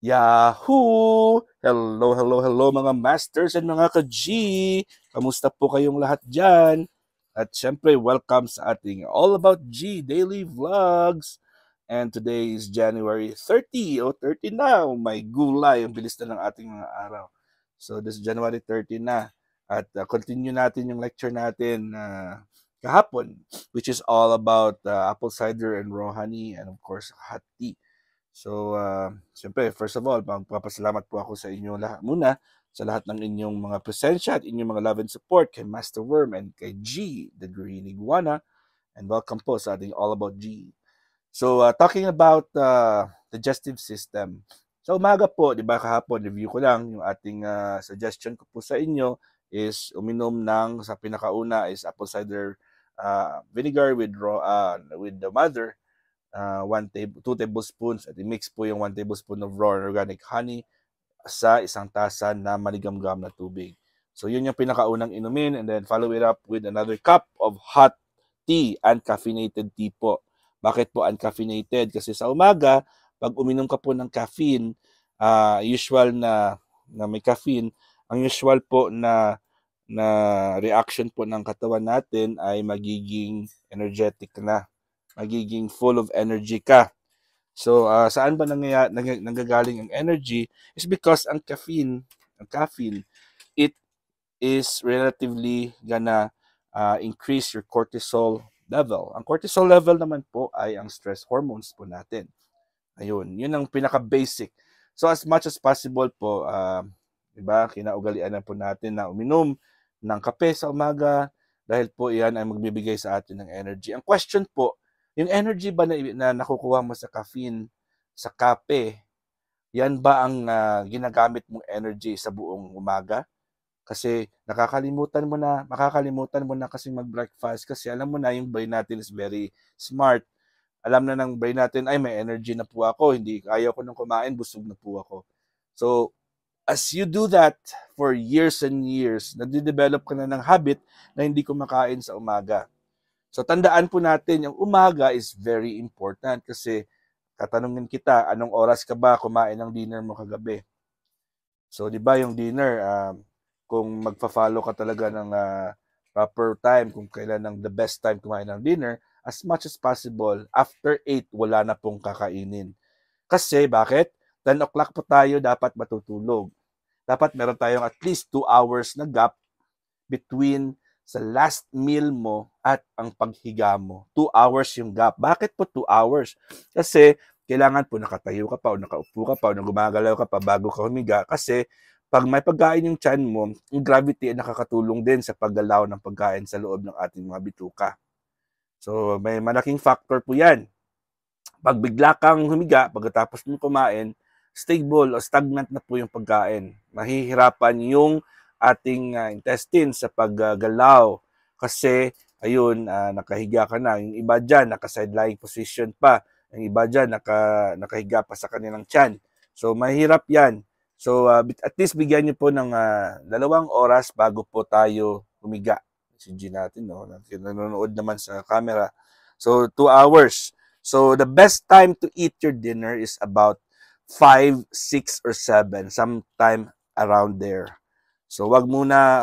Yahoo! Hello, hello, hello mga masters and mga ka-G! Kamusta po kayong lahat dyan? At syempre, welcome sa ating All About G Daily Vlogs. And today is January 30 o 30 na. Oh my gulay, ang bilis na ng ating mga araw. So this January 30 na. At continue natin yung lecture natin kahapon, which is all about apple cider and raw honey and of course hot tea. So, siyempre, first of all, magpapasalamat po ako sa inyo lahat muna sa lahat ng inyong mga presensya at inyong mga love and support kay Master Worm and kay G, the Green Iguana. And welcome po sa ating All About G. So, talking about digestive system. Sa umaga po, di ba kahapon, review ko lang, yung ating suggestion ko po sa inyo is uminom ng, sa pinakauna is apple cider vinegar with the mother. 2 tablespoons at i-mix po yung 1 tablespoon of raw organic honey sa isang tasa na maligamgam na tubig. So yun yung pinakaunang inumin and then follow it up with another cup of hot tea, uncaffeinated tea po. Bakit po uncaffeinated? Kasi sa umaga, pag uminom ka po ng caffeine, usual na may caffeine, ang usual po na reaction po ng katawan natin ay magiging energetic na, magiging full of energy ka. So, saan ba nanggagaling ang energy? Is because ang caffeine, it is relatively gonna increase your cortisol level. Ang cortisol level naman po ay ang stress hormones po natin. Ayun, yun ang pinaka-basic. So, as much as possible po, diba, kinaugalian na po natin na uminom ng kape sa umaga dahil po iyan ay magbibigay sa atin ng energy. Ang question po, yung energy ba na nakukuha mo sa caffeine, sa kape, yan ba ang ginagamit mong energy sa buong umaga? Kasi makakalimutan mo na kasi mag-breakfast kasi alam mo na yung brain natin is very smart. Alam na ng brain natin, ay may energy na po ako, hindi ayaw ko nang kumain, busog na po ako. So, as you do that for years and years, nade-develop ka na ng habit na hindi kumakain sa umaga. So tandaan po natin, yung umaga is very important kasi katanungin kita, anong oras ka ba kumain ng dinner mo kagabi? So 'di ba yung dinner, kung magfa-follow ka talaga ng proper time, kung kailan ang the best time kumain ng dinner, as much as possible, after 8, wala na pong kakainin. Kasi bakit? 10 o'clock po tayo dapat matutulog. Dapat meron tayong at least 2 hours na gap between sa last meal mo at ang paghiga mo. 2 hours yung gap. Bakit po 2 hours? Kasi kailangan po nakatayo ka pa o nakaupo ka pa o gumagalaw ka pa bago ka humiga kasi pag may pagkain yung tiyan mo, yung gravity ay nakakatulong din sa paggalaw ng pagkain sa loob ng ating mga bituka. So may malaking factor po yan. Pag bigla kang humiga, pagkatapos mo kumain, stable o stagnant na po yung pagkain. Mahihirapan yung ating intestines sa paggalaw kasi ayun, nakahiga ka na. Yung iba dyan, naka-side-lying position pa. Yung iba dyan, nakahiga pa sa kanilang tiyan. So, mahirap yan. So, at least bigyan nyo po ng 2 oras bago po tayo humiga. Si G natin, no? Nanonood naman sa camera. So, 2 hours. So, the best time to eat your dinner is about 5, 6, or 7, sometime around there. So, wag muna,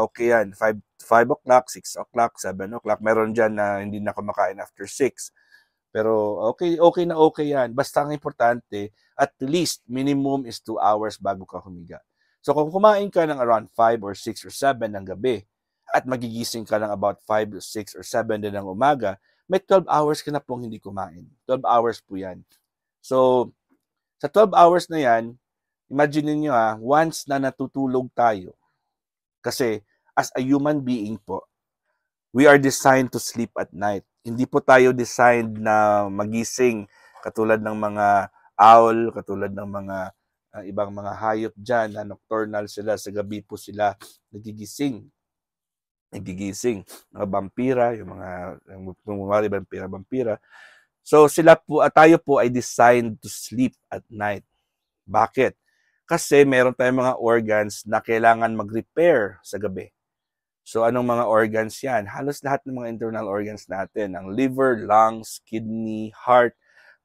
okay yan, 5 o'clock, 6 o'clock, 7 o'clock. Meron dyan na hindi na kumakain after 6. Pero okay na okay yan. Basta ang importante, at least minimum is 2 hours bago ka humiga. So, kung kumain ka ng around 5 or 6 or 7 ng gabi, at magigising ka ng about 5 or 6 or 7 din ng umaga, may 12 hours ka na pong hindi kumain. 12 hours po yan. So, sa 12 hours na yan, imagine niyo once na natutulog tayo, kasi as a human being po, we are designed to sleep at night. Hindi po tayo designed na magising katulad ng mga owl, katulad ng mga ibang mga hayop dyan na nocturnal sila, sa gabi po sila nagigising. Mga vampira, yung mga vampira. So tayo po ay designed to sleep at night. Bakit? Kasi meron tayong mga organs na kailangan mag-repair sa gabi. So anong mga organs yan? Halos lahat ng mga internal organs natin, ang liver, lungs, kidney, heart,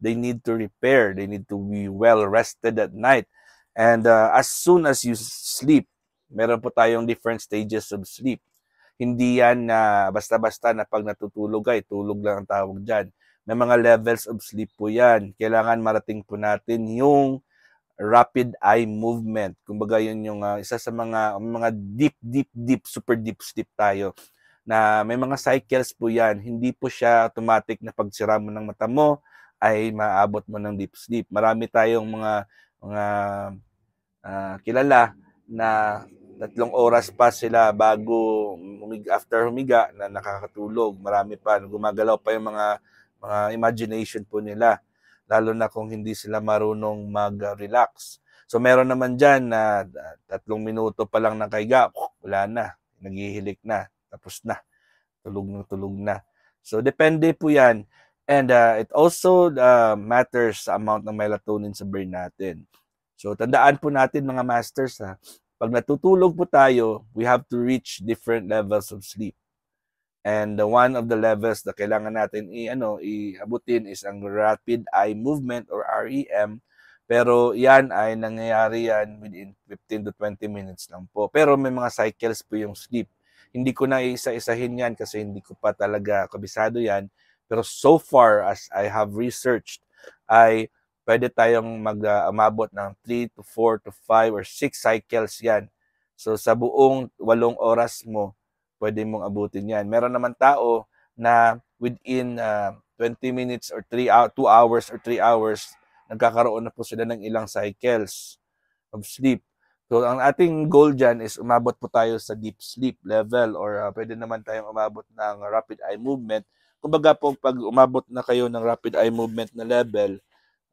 they need to repair, they need to be well rested at night. And as soon as you sleep, meron po tayong different stages of sleep. Hindi yan na basta-basta na pag natutulog ay tulog lang ang tawag dyan. May mga levels of sleep po yan. Kailangan marating po natin yung rapid eye movement. Kumbaga yun yung isa sa mga deep, super deep sleep tayo. Na may mga cycles po yan. Hindi po siya automatic na pagsira mo ng mata mo ay maabot mo ng deep sleep. Marami tayong mga kilala na 3 oras pa sila bago after humiga na nakakatulog. Marami pa, gumagalaw pa yung mga imagination po nila, lalo na kung hindi sila marunong mag-relax. So meron naman dyan na 3 minuto pa lang nakahiga, wala na, naghihilik na, tapos na, tulog na. So depende po yan. And it also matters sa amount ng melatonin sa brain natin. So tandaan po natin mga masters, pag natutulog po tayo, we have to reach different levels of sleep. And one of the levels na kailangan natin iabutin is ang rapid eye movement or REM. Pero yan ay nangyayari yan within 15 to 20 minutes lang po. Pero may mga cycles po yung sleep. Hindi ko na isa-isahin yan kasi hindi ko pa talaga kabisado yan. Pero so far as I have researched, ay pwede tayong umabot ng 3 to 4 to 5 or 6 cycles yan. So sa buong 8 oras mo, pwede mong abutin yan. Meron naman tao na within 20 minutes or 2 hours or 3 hours, nagkakaroon na po sila ng ilang cycles of sleep. So ang ating goal dyan is umabot po tayo sa deep sleep level or pwede naman tayong umabot ng rapid eye movement. Kumbaga po, pag umabot na kayo ng rapid eye movement na level,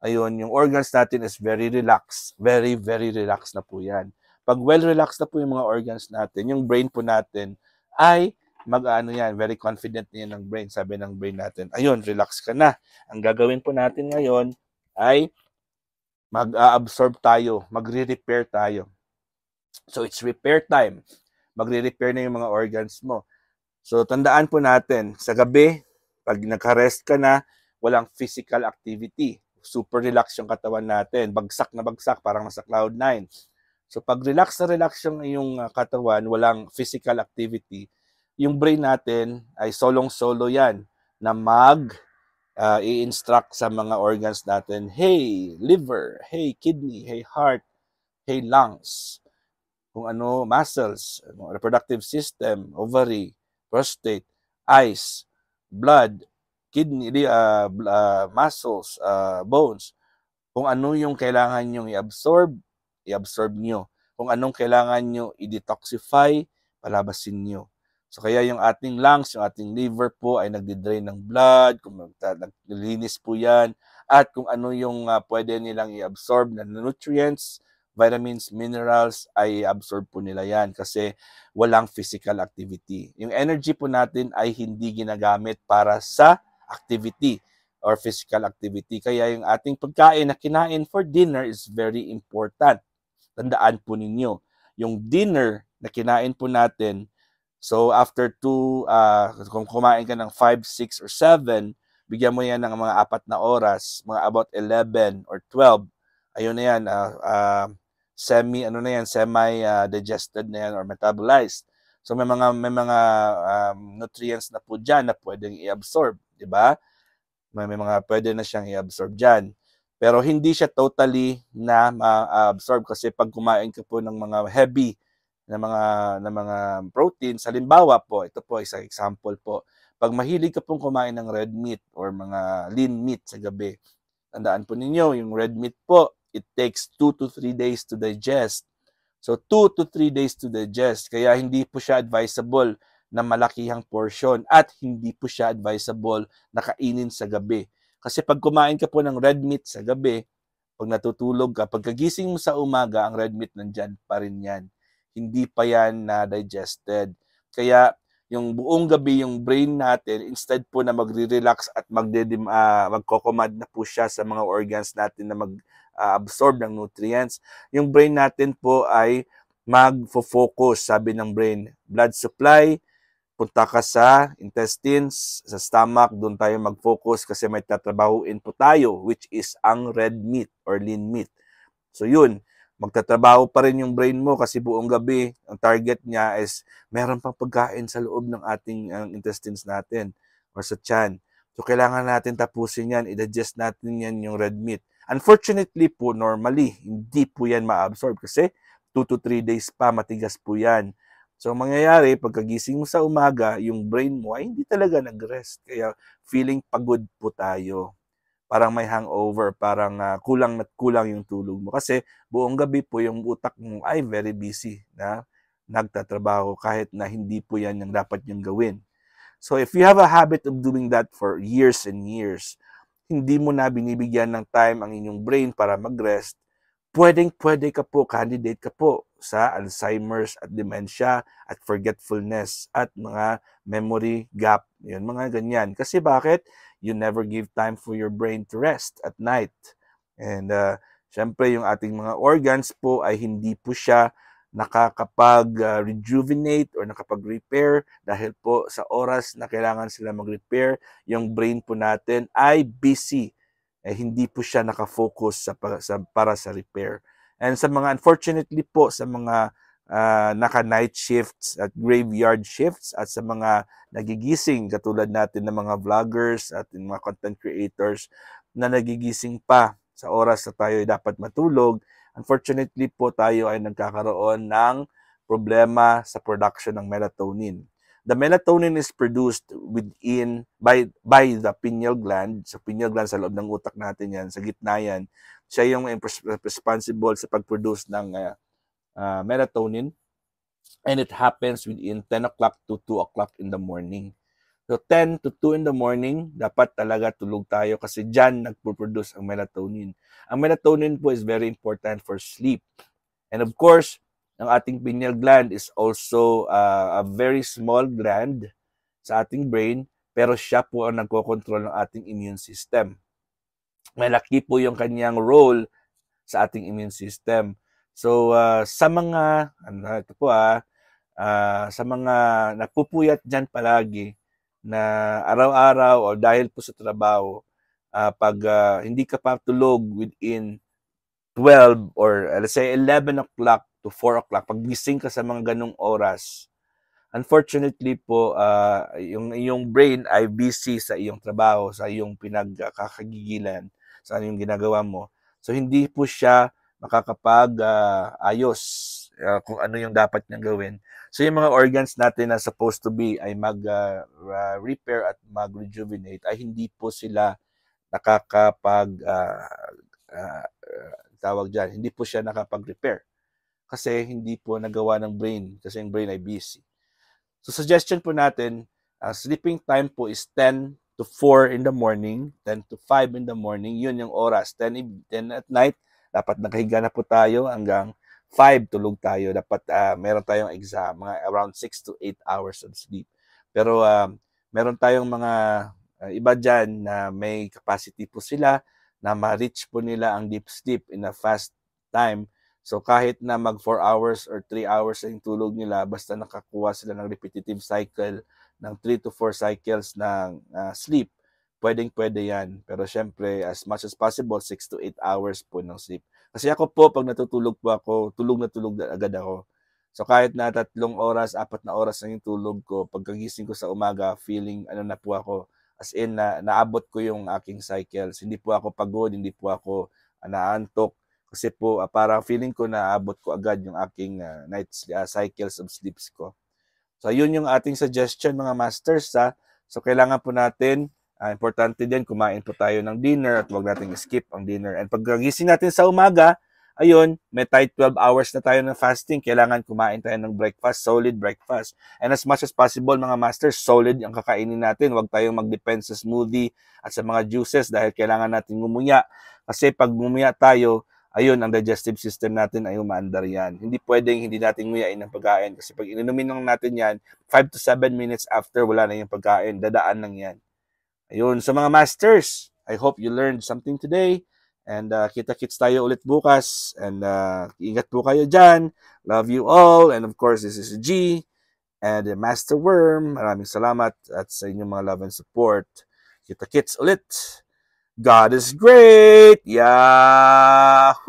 ayun, yung organs natin is very relaxed. Very, very relaxed na po yan. Pag well-relaxed na po yung mga organs natin, yung brain po natin ay very confident niya ng brain. Sabi ng brain natin, ayun, relax ka na. Ang gagawin po natin ngayon ay mag-absorb tayo, magre-repair tayo. So it's repair time. Magre-repair na yung mga organs mo. So tandaan po natin, sa gabi, pag naka-rest ka na, walang physical activity. Super relax yung katawan natin. Bagsak na bagsak, parang nasa cloud 9. So pag relax na relax yung katawan, walang physical activity, yung brain natin ay solong-solo yan na i-instruct sa mga organs natin, hey, liver, hey, kidney, hey, heart, hey, lungs, kung ano, muscles, reproductive system, ovary, prostate, eyes, blood, kidney, muscles, bones. Kung ano yung kailangan nyong i-absorb nyo. Kung anong kailangan nyo i-detoxify, palabasin nyo. So kaya yung ating lungs, yung ating liver po ay nagdi-drain ng blood, naglilinis po yan, at kung ano yung pwede nilang i-absorb na nutrients, vitamins, minerals, ay absorb po nila yan kasi walang physical activity. Yung energy po natin ay hindi ginagamit para sa activity or physical activity. Kaya yung ating pagkain na kinain for dinner is very important. Tandaan po ninyo, yung dinner na kinain po natin, so after kung kumain ka ng 5, 6, or 7, bigyan mo yan ng mga 4 na oras, mga about 11 or 12, ayun na yan, semi-digested na yan or metabolized. So may mga nutrients na po dyan na pwedeng i-absorb, di ba? May mga pwede na siyang i-absorb dyan. Pero hindi siya totally na ma-absorb kasi pag kumain ka po ng mga heavy na mga proteins, halimbawa po, ito po isang example po. Pag mahilig ka pong kumain ng red meat or mga lean meat sa gabi, tandaan po ninyo, yung red meat po, it takes 2 to 3 days to digest. So 2 to 3 days to digest. Kaya hindi po siya advisable na malakihang portion at hindi po siya advisable na kainin sa gabi. Kasi pag kumain ka po ng red meat sa gabi, pag natutulog ka, pagkagising mo sa umaga, ang red meat nandyan pa rin yan. Hindi pa yan na-digested. Kaya yung buong gabi, yung brain natin, instead po na magre-relax at magko-command na po siya sa mga organs natin na mag-absorb ng nutrients, yung brain natin po ay magfo-focus, sabi ng brain, blood supply, punta ka sa intestines, sa stomach, doon tayo mag-focus kasi may tatrabahuin po tayo, which is ang red meat or lean meat. So yun, magtatrabaho pa rin yung brain mo kasi buong gabi, ang target niya is meron pang pagkain sa loob ng ating intestines natin or sa tiyan. So kailangan natin tapusin yan, i-digest natin yan yung red meat. Unfortunately po, normally, hindi po yan ma-absorb kasi 2 to 3 days pa, matigas po yan. So, mangyayari, pagkagising mo sa umaga, yung brain mo ay hindi talaga nag-rest. Kaya, feeling pagod po tayo. Parang may hangover, parang kulang na kulang yung tulog mo. Kasi, buong gabi po yung utak mo ay very busy na nagtatrabaho kahit na hindi po yan yung dapat yung gawin. So, if you have a habit of doing that for years and years, hindi mo na binibigyan ng time ang inyong brain para mag-rest, pwedeng-pwede ka po, candidate ka po sa Alzheimer's at dementia at forgetfulness at mga memory gap. Yun, mga ganyan. Kasi bakit? You never give time for your brain to rest at night. And syempre, yung ating mga organs po ay hindi po siya nakakapag-rejuvenate or nakapag-repair dahil po sa oras na kailangan sila mag-repair, yung brain po natin ay busy. Hindi po siya nakafocus para sa repair. And sa mga, unfortunately po, sa mga naka-night shifts at graveyard shifts at sa mga nagigising, katulad natin ng mga vloggers at mga content creators na nagigising pa sa oras na tayo dapat matulog, unfortunately po tayo ay nagkakaroon ng problema sa production ng melatonin. The melatonin is produced by the pineal gland. Sa pineal gland, sa loob ng utak natin yan, sa gitna yan. Siya yung responsible sa pag-produce ng melatonin. And it happens within 10 o'clock to 2 o'clock in the morning. So 10 to 2 in the morning, dapat talaga tulog tayo kasi dyan nagpo-produce ang melatonin. Ang melatonin po is very important for sleep. And of course, ang ating pineal gland is also a very small gland sa ating brain, pero siya po ang nagkokontrol ng ating immune system. Malaki po yung kanyang role sa ating immune system. So, sa mga, sa mga nagpupuyat dyan palagi na araw-araw o dahil po sa trabaho, pag hindi ka pa tulog within 12 or let's say 11 o'clock to 4 o'clock, pag gising ka sa mga ganong oras, unfortunately po, yung brain ay busy sa iyong trabaho, sa iyong pinagkakagigilan, sa iyong ginagawa mo. So, hindi po siya makakapag-ayos kung ano yung dapat niyang gawin. So, yung mga organs natin na supposed to be ay mag-repair at mag-rejuvenate, ay hindi po sila nakakapag tawag dyan, hindi po siya nakapag-repair kasi hindi po nagawa ng brain kasi yung brain ay busy. So suggestion po natin, sleeping time po is 10 to 4 in the morning, 10 to 5 in the morning, yun yung oras. 10 at night, dapat nakahiga na po tayo hanggang 5 tulog tayo. Dapat meron tayong exam, mga around 6 to 8 hours of sleep. Pero meron tayong mga iba dyan na may capacity po sila na ma-reach po nila ang deep sleep in a fast time. So kahit na mag 4 hours or 3 hours yung tulog nila, basta nakakuha sila ng repetitive cycle ng 3 to 4 cycles ng sleep, pwedeng-pwede yan. Pero syempre, as much as possible, 6 to 8 hours po ng sleep. Kasi ako po, pag natutulog po ako, tulog na tulog agad ako. So kahit na 3 oras, 4 na oras na yung tulog ko, pagkagising ko sa umaga, feeling na po ako. As in, naabot ko yung aking cycles. Hindi po ako pagod, hindi po ako naantok. Kasi po, parang feeling ko naabot ko agad yung aking night cycles of sleeps ko. So, yun yung ating suggestion, mga masters. So, kailangan po natin, importante din, kumain po tayo ng dinner at huwag natin skip ang dinner. And pagkagising natin sa umaga, ayun, may tight 12 hours na tayo ng fasting. Kailangan kumain tayo ng breakfast, solid breakfast. And as much as possible, mga masters, solid ang kakainin natin. Huwag tayong mag-depend sa smoothie at sa mga juices dahil kailangan natin ngumuya. Kasi pag ngumuya tayo, ayun, ang digestive system natin ay umaandar yan. Hindi pwedeng hindi natin nguyain ng pagkain. Kasi pag ininumin lang natin yan, 5 to 7 minutes after, wala na yung pagkain. Dadaan lang yan. Ayun, so mga masters, I hope you learned something today. And kita-kits tayo ulit bukas. And ingat po kayo dyan. Love you all. And of course, this is G. And Master Worm, maraming salamat at sa inyong mga love and support. Kita-kits ulit. God is great! Yahoo!